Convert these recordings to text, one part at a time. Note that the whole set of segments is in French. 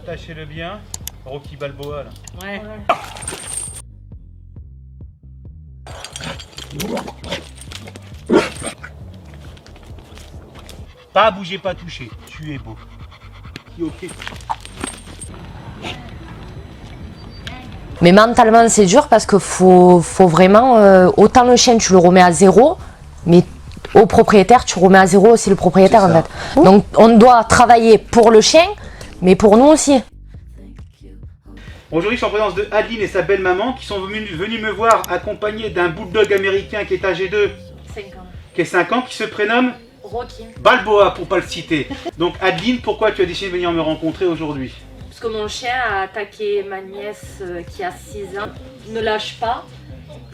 attachez-le bien. Rocky Balboa là. Ouais. Pas bouger, pas toucher. Tu es beau. Ok. Mais mentalement c'est dur parce que faut vraiment, autant le chien tu le remets à zéro, mais au propriétaire tu remets à zéro aussi le propriétaire en fait. Donc on doit travailler pour le chien, mais pour nous aussi. Aujourd'hui je suis en présence de Adeline et sa belle maman qui sont venus me voir accompagnés d'un bulldog américain qui est âgé de 5 ans. qui est 5 ans, qui se prénomme Rocky. Balboa pour pas le citer. Donc Adeline, pourquoi tu as décidé de venir me rencontrer aujourd'hui? Parce que mon chien a attaqué ma nièce qui a 6 ans. Il ne lâche pas.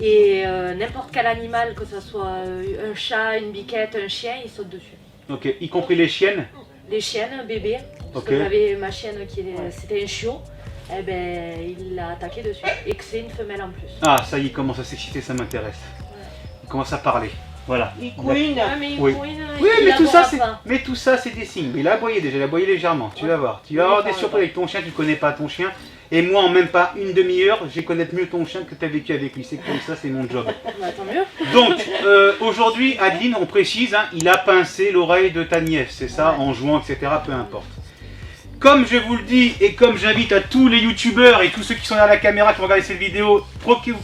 Et n'importe quel animal, que ce soit un chat, une biquette, un chien, il saute dessus. Ok, y compris les chiennes? Les chiennes, un bébé. Parce que j'avais ma chienne c'était un chiot. Eh ben, il l'a attaqué dessus. Et que c'est une femelle en plus. Ah, ça y est, il commence à s'exciter, ça m'intéresse. Il commence à parler. Voilà. Il couine. Ah, mais il Oui. couine, Oui, il mais laboura tout ça, c'est des signes. Mais il a aboyé déjà, il a aboyé légèrement. Tu vas voir. Tu vas avoir des surprises avec ton chien, tu ne connais pas ton chien. Et moi, en même pas une demi-heure, je vais connaître mieux ton chien que tu as vécu avec lui. C'est comme ça, c'est mon job. Bah, tant mieux. Donc, aujourd'hui, Adeline, on précise, hein, il a pincé l'oreille de ta nièce, c'est ça, en jouant, etc. Peu importe. Comme je vous le dis, et comme j'invite à tous les youtubeurs et tous ceux qui sont derrière la caméra qui vont regarder cette vidéo,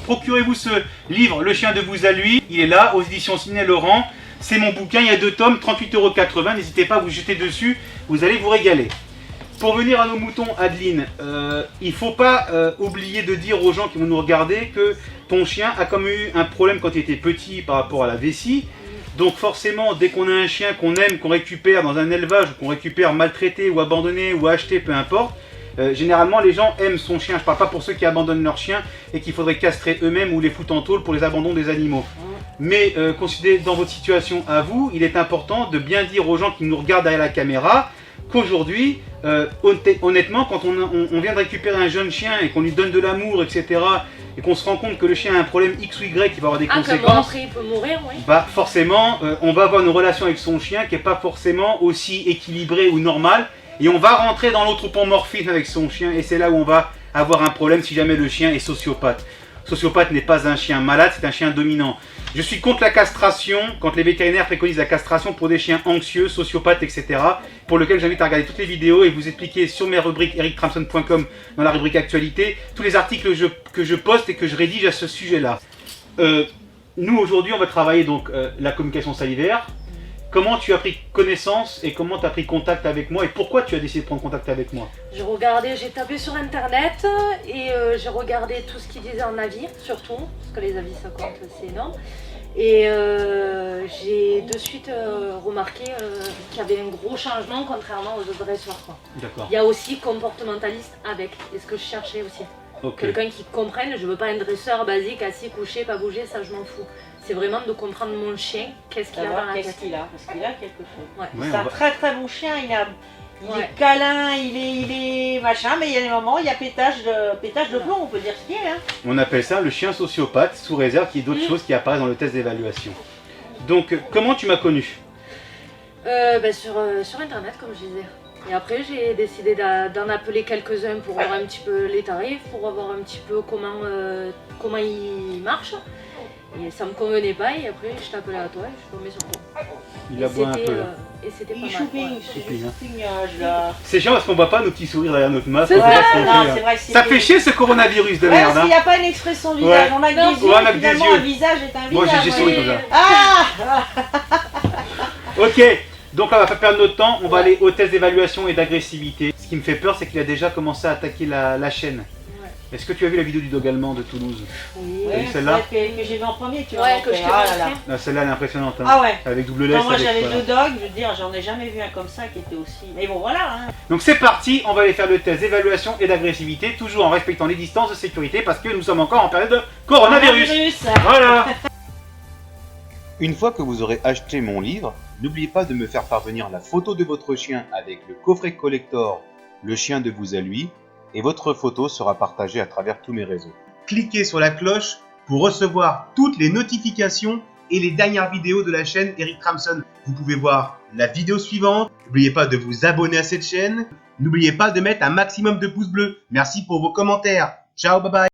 procurez-vous ce livre, Le chien de vous à lui. Il est là, aux éditions Ciné Laurent. C'est mon bouquin, il y a 2 tomes, 38,80 €. N'hésitez pas à vous jeter dessus, vous allez vous régaler. Pour venir à nos moutons, Adeline, il ne faut pas oublier de dire aux gens qui vont nous regarder que ton chien a comme eu un problème quand il était petit par rapport à la vessie. Donc forcément, dès qu'on a un chien qu'on aime, qu'on récupère dans un élevage, ou qu'on récupère maltraité ou abandonné ou acheté, peu importe, généralement les gens aiment son chien. Je ne parle pas pour ceux qui abandonnent leur chien et qu'il faudrait castrer eux-mêmes ou les foutre en tôle pour les abandons des animaux. Mais considérez dans votre situation à vous, il est important de bien dire aux gens qui nous regardent derrière la caméra qu'aujourd'hui, honnêtement, quand on vient de récupérer un jeune chien et qu'on lui donne de l'amour, etc., et qu'on se rend compte que le chien a un problème X ou Y qui va avoir des conséquences, après il peut mourir, oui. bah forcément, on va avoir une relation avec son chien qui n'est pas forcément aussi équilibrée ou normale, et on va rentrer dans l'anthropomorphisme avec son chien, et c'est là où on va avoir un problème si jamais le chien est sociopathe. Sociopathe n'est pas un chien malade, c'est un chien dominant. Je suis contre la castration, quand les vétérinaires préconisent la castration pour des chiens anxieux, sociopathes, etc. Pour lequel j'invite à regarder toutes les vidéos et vous expliquer sur mes rubriques erictramson.com dans la rubrique actualité, tous les articles que je poste et que je rédige à ce sujet-là. Nous aujourd'hui on va travailler donc la communication salivaire. Comment tu as pris connaissance et comment tu as pris contact avec moi et pourquoi tu as décidé de prendre contact avec moi? J'ai tapé sur internet et j'ai regardé tout ce qu'ils disaient en avis, surtout, parce que les avis ça compte, c'est énorme. Et j'ai de suite remarqué qu'il y avait un gros changement contrairement aux autres dresseurs. D'accord. Il y a aussi comportementaliste avec, et ce que je cherchais aussi. Okay. Quelqu'un qui comprenne, je veux pas un dresseur basique, assis, couché, pas bouger, ça je m'en fous. C'est vraiment de comprendre mon chien, qu'est-ce qu'il a dans la tête. Qu'est-ce qu'il a, parce qu'il a quelque chose. Ouais. Ouais, c'est un très très bon chien, il est câlin, il est machin, mais il y a des moments, il y a pétage de plomb, on peut dire ce qu'il est. Hein. On appelle ça le chien sociopathe, sous réserve qu'il y ait d'autres choses qui apparaissent dans le test d'évaluation. Donc, comment tu m'as connu? Sur internet, comme je disais. Et après, j'ai décidé d'en appeler quelques-uns pour voir un petit peu les tarifs, pour voir un petit peu comment il marche. Et ça me convenait pas, et après, je t'appelais à toi et je suis tombée sur toi. Il aboie un peu là. Et c'était pas Il mal. choupignage là. C'est chiant parce qu'on voit pas nos petits sourires derrière notre masque. C'est on voit vrai, pas ce qu'on non, fait, c'est là. vrai que c'est Ça fait chier ce coronavirus de Ouais, merde. parce Hein. qu'il n'y a pas une expression de visage, on a que des yeux, on a que des finalement yeux. un visage est un Moi visage. j'ai souri comme ça. Ah. Ok, donc là, on va pas perdre notre temps, on va aller au test d'évaluation et d'agressivité. Ce qui me fait peur, c'est qu'il a déjà commencé à attaquer la chaîne. Est-ce que tu as vu la vidéo du dog allemand de Toulouse? Oui. T'as vu celle-là? Que j'ai vu en premier, tu vois. Ouais, que je t'ai montré. Ah, celle-là elle est impressionnante. Hein. Ah ouais. Avec double laisse. Non, moi avec, j'avais voilà. 2 dogs, je veux dire, j'en ai jamais vu un comme ça qui était aussi. Mais bon, voilà. Hein. Donc c'est parti, on va aller faire le test d'évaluation et d'agressivité, toujours en respectant les distances de sécurité parce que nous sommes encore en période de coronavirus. Voilà. Une fois que vous aurez acheté mon livre, n'oubliez pas de me faire parvenir la photo de votre chien avec le coffret collector Le chien de vous à lui, et votre photo sera partagée à travers tous mes réseaux. Cliquez sur la cloche pour recevoir toutes les notifications et les dernières vidéos de la chaîne Eric Tramson. Vous pouvez voir la vidéo suivante. N'oubliez pas de vous abonner à cette chaîne. N'oubliez pas de mettre un maximum de pouces bleus. Merci pour vos commentaires. Ciao, bye bye.